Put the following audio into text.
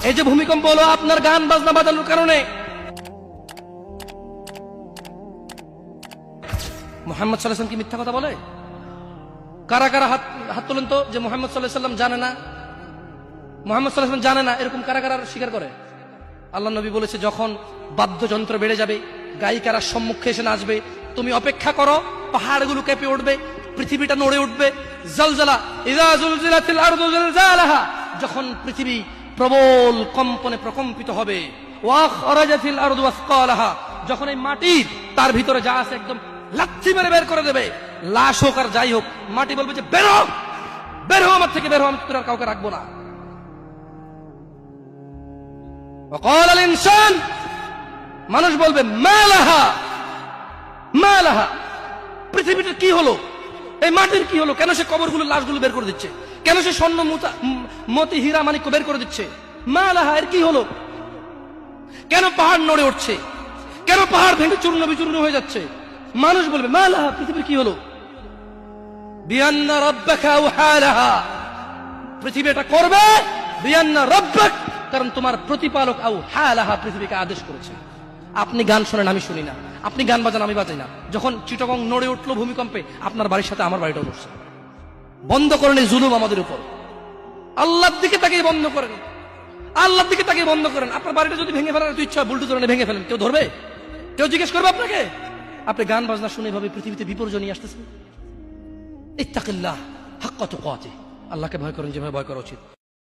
এই যে ভূমিকম্প হলো আপনার গান বাজনা বাজানোর কারণে। মুহাম্মদ সাল্লাল্লাহু আলাইহি ওয়াসাল্লাম কি মিথ্যা কথা বলে? কারা কারা হাত তোলেন তো যে মুহাম্মদ সাল্লাল্লাহু আলাইহি ওয়াসাল্লাম জানে না, মুহাম্মদ সাল্লাল্লাহু আলাইহি ওয়াসাল্লাম জানে না, এরকম কারা কারা স্বীকার করে? আল্লাহ নবী বলেছে, যখন বাদ্যযন্ত্র বেড়ে যাবে, গায়িকারা সম্মুখে এসে নাচবে, তুমি অপেক্ষা করো, পাহাড়গুলো কেঁপে উঠবে, পৃথিবীটা নড়ে উঠবে। জালজালা ইযা জুলজিলাতিল আরদু জিলজালাহা, যখন পৃথিবী প্রবল কম্পনে প্রকম্পিত হবে। ওয়া খরাজাতিল আরদু আসকালাহা, যখন এই মাটি তার ভিতরে যা আছে একদম লাথি মেরে বের করে দেবে, লাশ হোক আর যাই হোক, মাটি বলবে যে বের হও, বের হও আমার থেকে, বের হও, আমি তোর আর কাউকে রাখবো না। وقال الانسان, মানুষ বলবে মালাহা মালাহা, পৃথিবীটা কি হলো, এই মাটির কি হলো, কেন সে কবরগুলো লাশগুলো বের করে দিচ্ছে, কেন সে স্বর্ণ মতি হীরা মানিক্য বের করে দিচ্ছে, মালাহা, এর কি হলো, কেন পাহাড় নড়ে উঠছে, কেন পাহাড় ভেঙে চূর্ণ বিচূর্ণ হয়ে যাচ্ছে? মানুষ বলবে মালাহা, পৃথিবীর কি হলো, বিআন্না রাব্বাকা আওহালাহা, পৃথিবী এটা করবে, বিআন্না রাব্বাক, কারণ তোমার প্রতিপালক আওহালাহা, পৃথিবীকে আদেশ করেছে। আপনি গান শোনেন, আমি শুনি না, আপনি গান বাজান, আমি বাজাই না। যখন চিটাগং নড়ে উঠলো ভূমিকম্পে, আপনার বাড়ির সাথে আমার বাড়িটাও নড়ছে। বন্ধ করেন এই জুলুম আমাদের উপর, আল্লাহর দিকে তাকিয়ে বন্ধ করেন, আল্লাহর দিকে তাকিয়ে বন্ধ করেন। আপনার বাড়িটা যদি ভেঙে ফেলার ইচ্ছা হয়, বুলডোজার এনে ভেঙে ফেলেন, কেউ ধরবে? কেউ জিজ্ঞেস করবে আপনাকে? আপনি গান বাজনা শুনে এভাবে পৃথিবীতে বিপর্যয় নিয়ে আসতেছেন। ইত্তাকিল্লাহ হাক্কা তুকাতিহ, আল্লাহকে ভয় করেন যেভাবে ভয় করা উচিত।